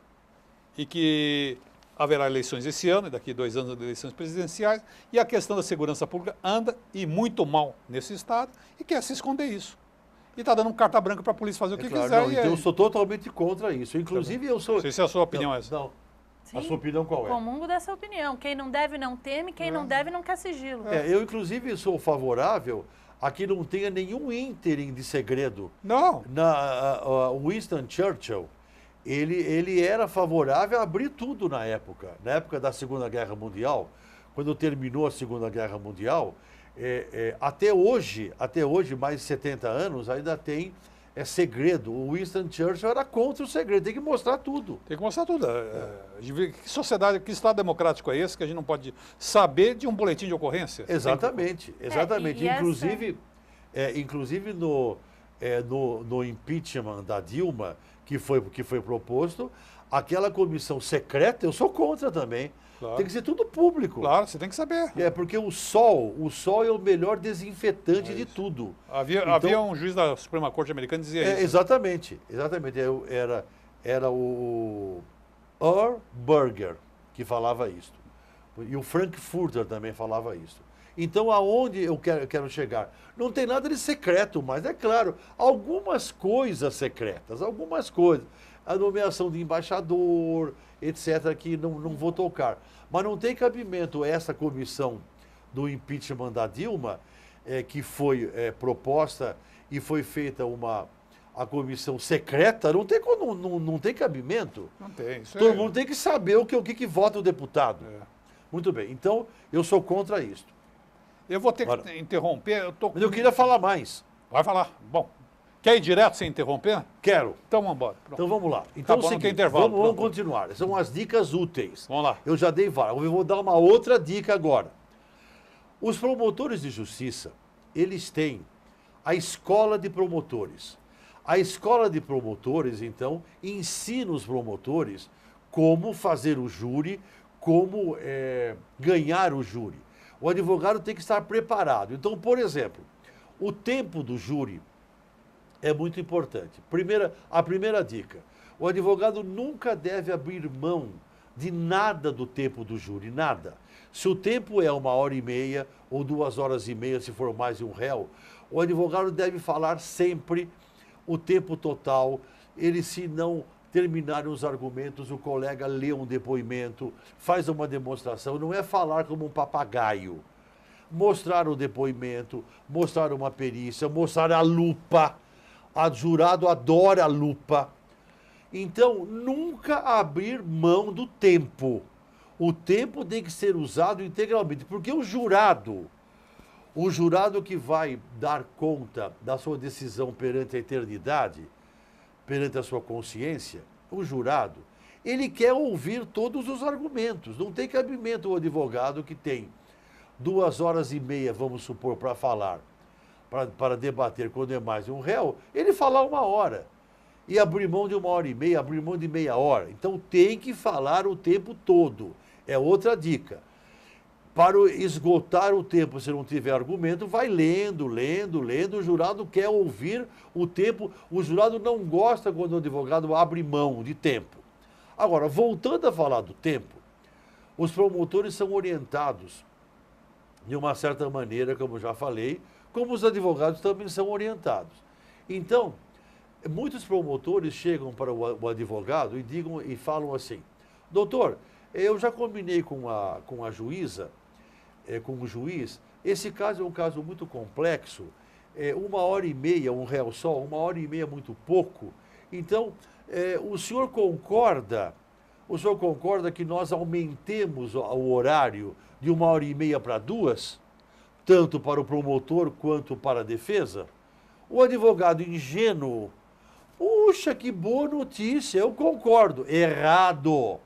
e que haverá eleições esse ano, e daqui 2 anos eleições presidenciais, e a questão da segurança pública anda e muito mal nesse estado, e quer se esconder isso. E está dando carta branca para a polícia fazer o que quiser. Não, então eu sou totalmente contra isso. Inclusive eu sou... Não sei se a sua opinião é essa. Não. Sim, a sua opinião qual é? Comungo dessa opinião. Quem não deve não teme, quem não deve não quer sigilo. Eu inclusive sou favorável a que não tenha nenhum ínterim de segredo. Não. Winston Churchill, ele era favorável a abrir tudo na época da Segunda Guerra Mundial. Quando terminou a Segunda Guerra Mundial, até hoje, mais de 70 anos, ainda tem segredo. O Winston Churchill era contra o segredo, tem que mostrar tudo. Tem que mostrar tudo. Que sociedade, que Estado democrático é esse que a gente não pode saber de um boletim de ocorrência? Exatamente. E Inclusive no impeachment da Dilma, que foi proposto, aquela comissão secreta, eu sou contra também. Claro. Tem que ser tudo público. Claro, você tem que saber. Porque o sol é o melhor desinfetante de tudo. Havia um juiz da Suprema Corte americana que dizia isso. Exatamente. Era o Earl Burger que falava isso. E o Frankfurter também falava isso. Então, aonde eu quero chegar? Não tem nada de secreto, mas é claro, algumas coisas secretas, algumas coisas. A nomeação de embaixador, etc., que não vou tocar. Mas não tem cabimento essa comissão do impeachment da Dilma, que foi proposta e foi feita a comissão secreta, não tem cabimento. Não tem. Todo mundo tem que saber o que vota o deputado. Muito bem, então eu sou contra isso. Eu vou ter que interromper. Mas eu queria falar mais. Vai falar. Bom, quer ir direto sem interromper? Quero. Então vamos embora. Pronto. Então vamos lá. Então Tá bom, não tem intervalo. vamos continuar. São as dicas úteis. Vamos lá. Eu já dei várias. Eu vou dar uma outra dica agora. Os promotores de justiça, eles têm a escola de promotores. A escola de promotores, então, ensina os promotores como fazer o júri, como ganhar o júri. O advogado tem que estar preparado. Então, por exemplo, o tempo do júri é muito importante. A primeira dica, o advogado nunca deve abrir mão de nada do tempo do júri, nada. Se o tempo é 1h30 ou 2h30, se for mais de um réu, o advogado deve falar sempre o tempo total. Ele, se não terminarem os argumentos, o colega lê um depoimento, faz uma demonstração, não é falar como um papagaio. Mostrar o depoimento, mostrar uma perícia, mostrar a lupa. O jurado adora a lupa. Então, nunca abrir mão do tempo. O tempo tem que ser usado integralmente, porque o jurado que vai dar conta da sua decisão perante a eternidade, perante a sua consciência, o jurado, ele quer ouvir todos os argumentos. Não tem cabimento o advogado que tem 2h30, vamos supor, para falar, para debater quando é mais de um réu, ele falar 1 hora. E abrir mão de 1h30, abrir mão de meia hora. Então tem que falar o tempo todo. É outra dica. Para esgotar o tempo, se não tiver argumento, vai lendo. O jurado quer ouvir o tempo. O jurado não gosta quando o advogado abre mão de tempo. Agora, voltando a falar do tempo, os promotores são orientados de uma certa maneira, como já falei, como os advogados também são orientados. Então, muitos promotores chegam para o advogado e falam assim: doutor, eu já combinei com a juíza, com o juiz, esse caso é um caso muito complexo, 1h30, um réu só, 1h30 é muito pouco, então o senhor concorda que nós aumentemos o horário de 1h30 para 2, tanto para o promotor quanto para a defesa? O advogado ingênuo: puxa, que boa notícia, eu concordo. Errado.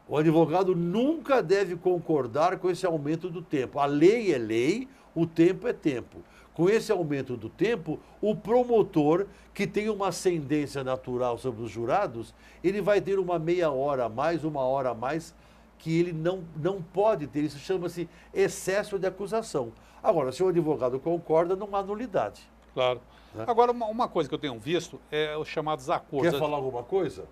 O advogado nunca deve concordar com esse aumento do tempo. A lei é lei, o tempo é tempo. Com esse aumento do tempo, o promotor, que tem uma ascendência natural sobre os jurados, ele vai ter uma meia hora a mais, uma hora a mais, que ele não pode ter. Isso chama-se excesso de acusação. Agora, se o advogado concorda, não há nulidade. Claro. Né? Agora, uma coisa que eu tenho visto é os chamados acordos. Quer falar alguma coisa?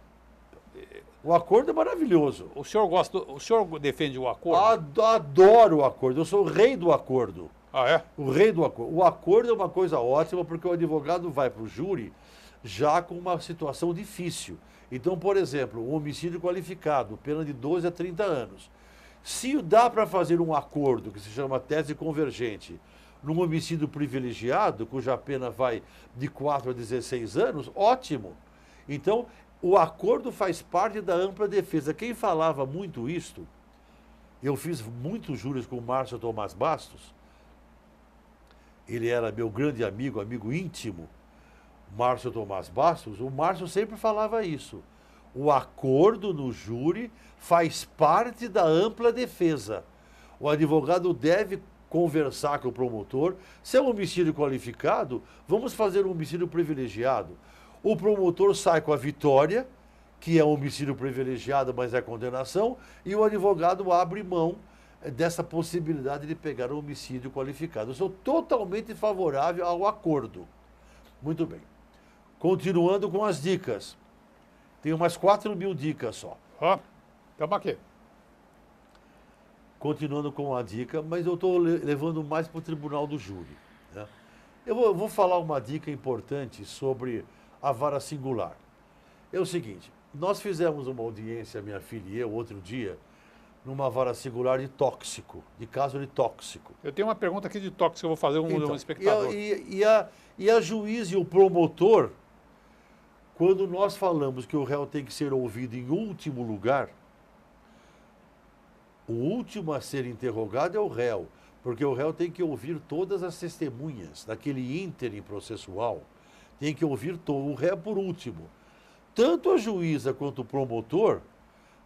O acordo é maravilhoso. O senhor defende o acordo? Adoro o acordo. Eu sou o rei do acordo. Ah, é? O rei do acordo. O acordo é uma coisa ótima porque o advogado vai para o júri já com uma situação difícil. Então, por exemplo, um homicídio qualificado, pena de 12 a 30 anos. Se dá para fazer um acordo, que se chama tese convergente, num homicídio privilegiado, cuja pena vai de 4 a 16 anos, ótimo. Então, o acordo faz parte da ampla defesa. Quem falava muito isto, eu fiz muitos júris com o Márcio Tomás Bastos, ele era meu grande amigo, amigo íntimo, Márcio Tomás Bastos. O Márcio sempre falava isso. O acordo no júri faz parte da ampla defesa. O advogado deve conversar com o promotor. Se é um homicídio qualificado, vamos fazer um homicídio privilegiado. O promotor sai com a vitória, que é um homicídio privilegiado, mas é condenação, e o advogado abre mão dessa possibilidade de pegar um homicídio qualificado. Eu sou totalmente favorável ao acordo. Muito bem. Continuando com as dicas. Tenho umas 4.000 dicas só. Ó, estamos aqui. Continuando com a dica, mas eu estou levando mais para o tribunal do júri. Né? Eu vou falar uma dica importante sobre a vara singular. É o seguinte, nós fizemos uma audiência, minha filha e eu, outro dia, numa vara singular de tóxico, de caso de tóxico. Eu tenho uma pergunta aqui de tóxico que eu vou fazer um espectador. E a juiz e o promotor, quando nós falamos que o réu tem que ser ouvido em último lugar, o último a ser interrogado é o réu, porque o réu tem que ouvir todas as testemunhas daquele ínterim processual, tem que ouvir o réu por último. Tanto a juíza quanto o promotor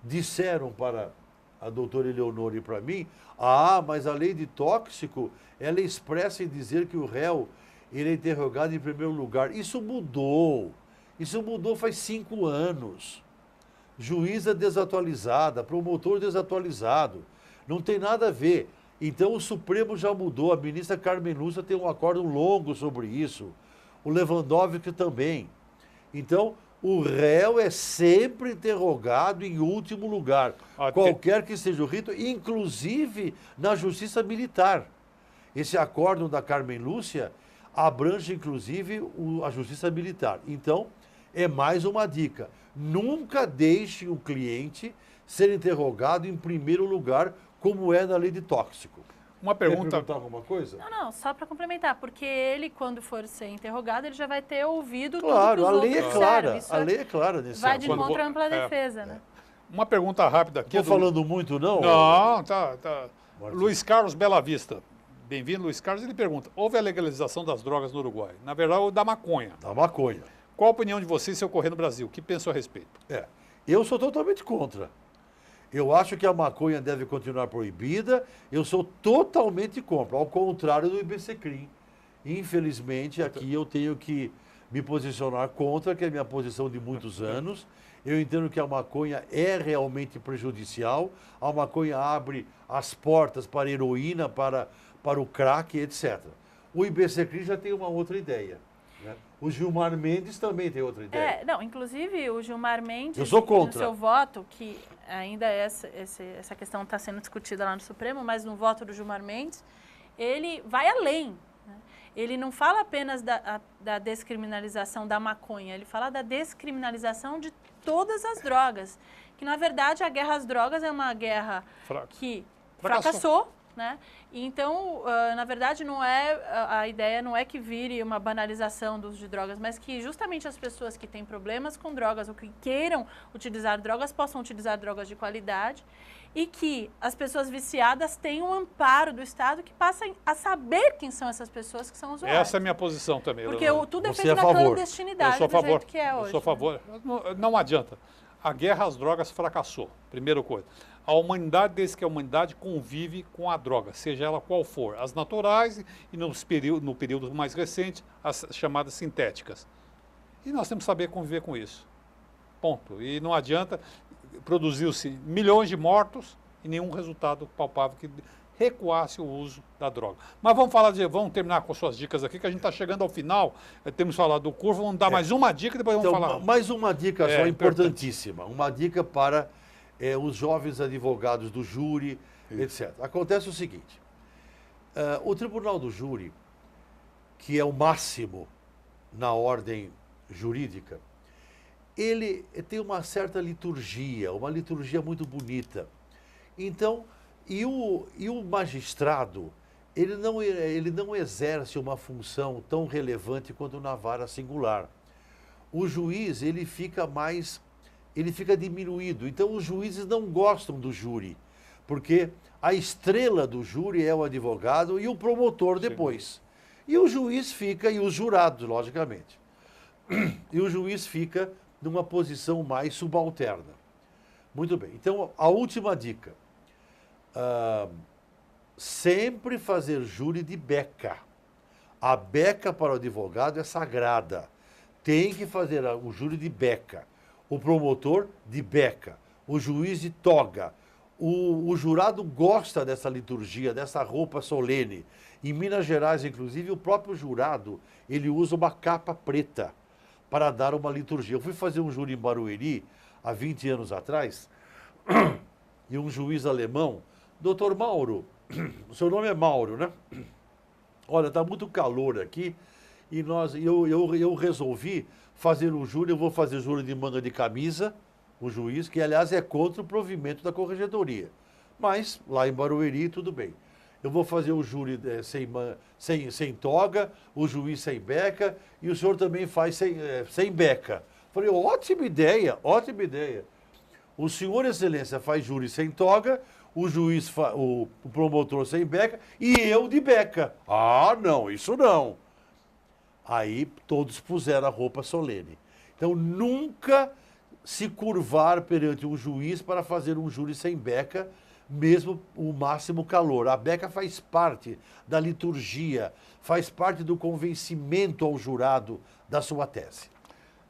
disseram para a doutora Eleonora e para mim, mas a lei de tóxico, ela é expressa em dizer que o réu ele é interrogado em primeiro lugar. Isso mudou faz 5 anos. Juíza desatualizada, promotor desatualizado, não tem nada a ver. Então o Supremo já mudou, a ministra Carmen Lúcia tem um acordo longo sobre isso, o Lewandowski também. Então, o réu é sempre interrogado em último lugar, qualquer que seja o rito, inclusive na justiça militar. Esse acórdão da Carmen Lúcia abrange, inclusive, a justiça militar. Então, é mais uma dica. Nunca deixe o cliente ser interrogado em primeiro lugar, como é na lei de tóxico. Uma pergunta... Quer perguntar alguma coisa? Não, só para complementar, porque ele, quando for ser interrogado, ele já vai ter ouvido claro, tudo que os a lei é outros clara. disseram. A lei é clara nesse vai de acordo. encontro à ampla defesa, né? Uma pergunta rápida aqui. Estou falando muito, não? Não, tá. Luiz Carlos Bela Vista. Bem-vindo, Luiz Carlos. Ele pergunta, houve a legalização das drogas no Uruguai? Na verdade, o da maconha. Da maconha. Qual a opinião de vocês se ocorrer no Brasil? O que pensam a respeito? Eu sou totalmente contra. Eu acho que a maconha deve continuar proibida. Eu sou totalmente contra, ao contrário do IBCCRIM. Infelizmente, aqui eu tenho que me posicionar contra, que é a minha posição de muitos anos. Eu entendo que a maconha é realmente prejudicial. A maconha abre as portas para a heroína, para o crack, etc. O IBCCRIM já tem uma outra ideia. Né? O Gilmar Mendes também tem outra ideia. Inclusive o Gilmar Mendes, eu sou contra. no seu voto, que ainda essa questão está sendo discutida lá no Supremo, mas no voto do Gilmar Mendes, ele vai além. Né? Ele não fala apenas da descriminalização da maconha, ele fala da descriminalização de todas as drogas. Que, na verdade, a guerra às drogas é uma guerra que fracassou. Né? Então, na verdade, a ideia não é que vire uma banalização do uso de drogas, mas que justamente as pessoas que têm problemas com drogas ou que queiram utilizar drogas possam utilizar drogas de qualidade e que as pessoas viciadas tenham um amparo do Estado que passem a saber quem são essas pessoas que são usuárias. Essa é a minha posição também. Porque tudo é feito na clandestinidade, do jeito que é hoje. Eu sou a favor. Não adianta. A guerra às drogas fracassou, primeira coisa. a humanidade, desde que a humanidade convive com a droga, seja ela qual for, as naturais e no período mais recente, as chamadas sintéticas. E nós temos que saber conviver com isso. Ponto. E não adianta, produziu-se milhões de mortos e nenhum resultado palpável que recuasse o uso da droga. Mas vamos terminar com suas dicas aqui, que a gente está chegando ao final. Temos falado do curso, vamos dar mais uma dica e depois vamos falar. Mais uma dica só importantíssima. Uma dica para os jovens advogados do júri, etc. Acontece o seguinte, o tribunal do júri, que é o máximo na ordem jurídica, ele tem uma certa liturgia, uma liturgia muito bonita. Então, e o magistrado, ele não exerce uma função tão relevante quanto na vara singular. O juiz, ele fica diminuído. Então, os juízes não gostam do júri, porque a estrela do júri é o advogado e o promotor depois. E o juiz fica, e os jurados, logicamente. E o juiz fica numa posição mais subalterna. Muito bem. Então, a última dica. Sempre fazer júri de beca. A beca para o advogado é sagrada. Tem que fazer o júri de beca. O promotor de beca. O juiz de toga. O jurado gosta dessa liturgia, dessa roupa solene. Em Minas Gerais, inclusive, o próprio jurado, ele usa uma capa preta para dar uma liturgia. Eu fui fazer um júri em Barueri, há 20 anos atrás, e um juiz alemão, doutor Mauro, o seu nome é Mauro, né? Olha, está muito calor aqui, e eu resolvi fazer um júri, eu vou fazer júri de manga de camisa, o juiz, que aliás é contra o provimento da corregedoria. Mas, lá em Barueri, tudo bem. Eu vou fazer o júri sem toga, o juiz sem beca, e o senhor também faz sem beca. Falei, ótima ideia, ótima ideia. O senhor, excelência, faz júri sem toga, o juiz, o promotor sem beca, e eu de beca. Ah, não, isso não. Aí todos puseram a roupa solene. Então, nunca se curvar perante um juiz para fazer um júri sem beca, mesmo o máximo calor. A beca faz parte da liturgia, faz parte do convencimento ao jurado da sua tese.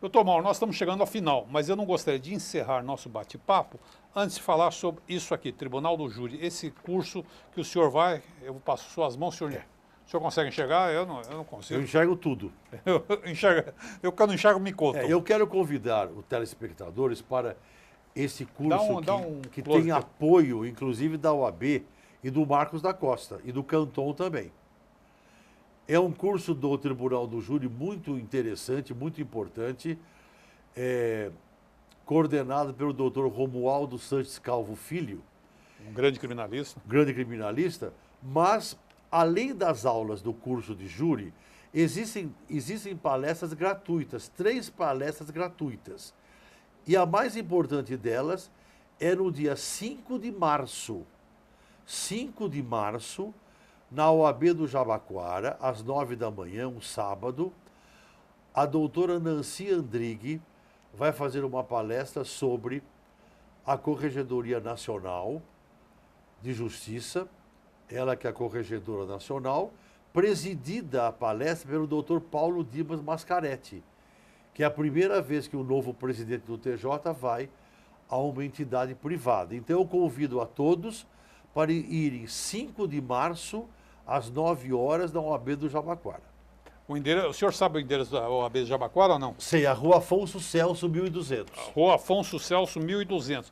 Doutor Mauro, nós estamos chegando ao final, mas eu não gostaria de encerrar nosso bate-papo antes de falar sobre isso aqui, Tribunal do Júri, esse curso que o senhor vai, eu passo suas mãos, senhor, o senhor consegue enxergar? Eu não consigo. Eu enxergo tudo. Eu quando enxergo me conto. Eu quero convidar os telespectadores para esse curso que tem apoio, inclusive, da OAB e do Marcos da Costa e do Canton também. É um curso do Tribunal do Júri muito interessante, muito importante, coordenado pelo doutor Romualdo Santos Calvo Filho. Um grande criminalista. Grande criminalista, mas, além das aulas do curso de júri, existem palestras gratuitas, 3 palestras gratuitas. E a mais importante delas é no dia 5 de março. 5 de março, na OAB do Jabaquara, às 9 da manhã, um sábado, a doutora Nancy Andrighi vai fazer uma palestra sobre a Corregedoria Nacional de Justiça, ela que é a Corregedora Nacional, presidida a palestra pelo doutor Paulo Dimas Mascaretti, que é a primeira vez que o novo presidente do TJ vai a uma entidade privada. Então, eu convido a todos para irem 5 de março, às 9 horas, na OAB do Jabaquara. O senhor sabe o endereço da OAB do Jabaquara ou não? Sei, a Rua Afonso Celso, 1200. Rua Afonso Celso, 1200.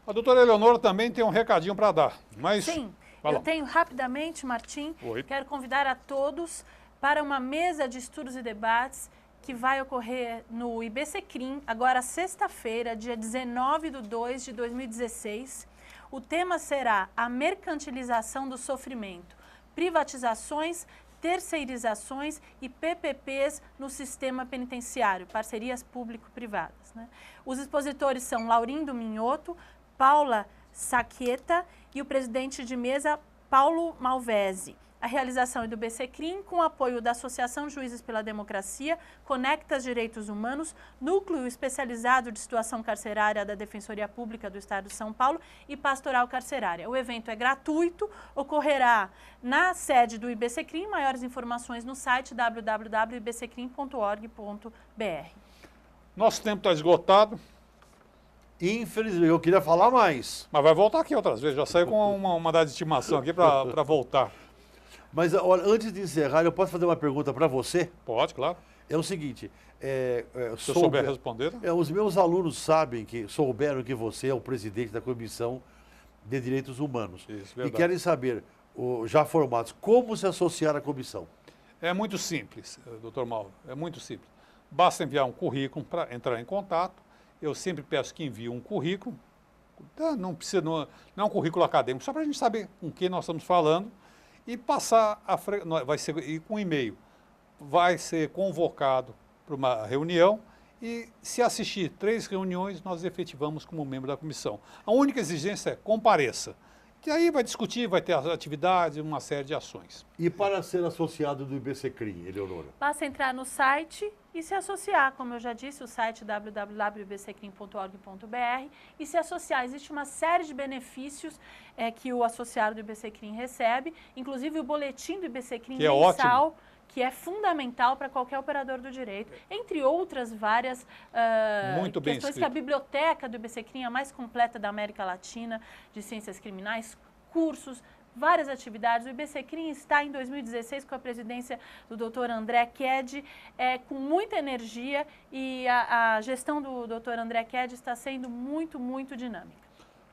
A doutora Eleonora também tem um recadinho para dar. Mas... Sim, eu tenho rapidamente, Martim. Oi. Quero convidar a todos para uma mesa de estudos e debates que vai ocorrer no IBCCRIM, agora sexta-feira, dia 19/2/2016. O tema será a mercantilização do sofrimento, privatizações, terceirizações e PPPs no sistema penitenciário, parcerias público-privadas, né? Os expositores são Laurindo Minhoto, Paula Saqueta e o presidente de mesa, Paulo Malvese. A realização é do BCCRIM, com apoio da Associação Juízes pela Democracia, Conectas Direitos Humanos, Núcleo Especializado de Situação Carcerária da Defensoria Pública do Estado de São Paulo e Pastoral Carcerária. O evento é gratuito, ocorrerá na sede do IBCCRIM. Maiores informações no site www.ibccrim.org.br. Nosso tempo está esgotado, Infelizmente, eu queria falar mais. mas vai voltar aqui outras vezes. Já saiu com uma data de estimação aqui para voltar. Mas olha, antes de encerrar, eu posso fazer uma pergunta para você? Pode, claro. É o seguinte, Se eu souber responder. os meus alunos souberam que você é o presidente da Comissão de Direitos Humanos. Isso, e verdade. querem saber, já formados, como se associar à comissão. É muito simples, doutor Mauro, é muito simples. Basta enviar um currículo para entrar em contato. Eu sempre peço que envie um currículo. Não é um currículo acadêmico, só para a gente saber com quem nós estamos falando e passar vai ser e com e-mail. Vai ser convocado para uma reunião e, se assistir 3 reuniões, nós efetivamos como membro da comissão. A única exigência é compareça. Que aí vai discutir, vai ter as atividades, uma série de ações. E para ser associado do IBCCRIM, Eleonora? Basta entrar no site e se associar, como eu já disse, o site www.ibccrim.org.br e se associar. Existe uma série de benefícios que o associado do IBCCRIM recebe, inclusive o boletim do IBCCRIM Que é mensal, ótimo. que é fundamental para qualquer operador do direito, entre outras várias Muito bem questões escrito. que a biblioteca do IBCCRIM é a mais completa da América Latina, de ciências criminais, cursos, várias atividades. O IBCCRIM está em 2016 com a presidência do Dr. André Ked, com muita energia, e a gestão do Dr. André Ked está sendo muito, muito dinâmica.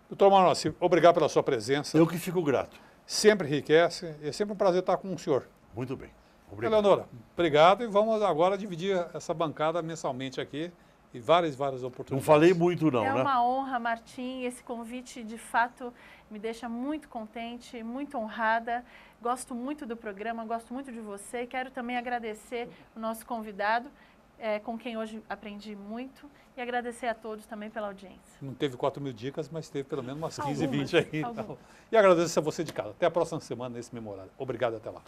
Doutor Manossi, obrigado pela sua presença. Eu que fico grato. Sempre enriquece. É sempre um prazer estar com o senhor. Muito bem. Obrigado. Eleonora, obrigado. E vamos agora dividir essa bancada mensalmente aqui e várias Não oportunidades. falei muito não, É né? uma honra, Martim. Esse convite, de fato, me deixa muito contente, muito honrada. Gosto muito do programa, gosto muito de você. Quero também agradecer o nosso convidado, com quem hoje aprendi muito. E agradecer a todos também pela audiência. Não teve 4.000 dicas, mas teve pelo menos umas 15, Algumas, 20 aí. algumas. E agradeço a você de casa. Até a próxima semana nesse memorável. Obrigado, até lá.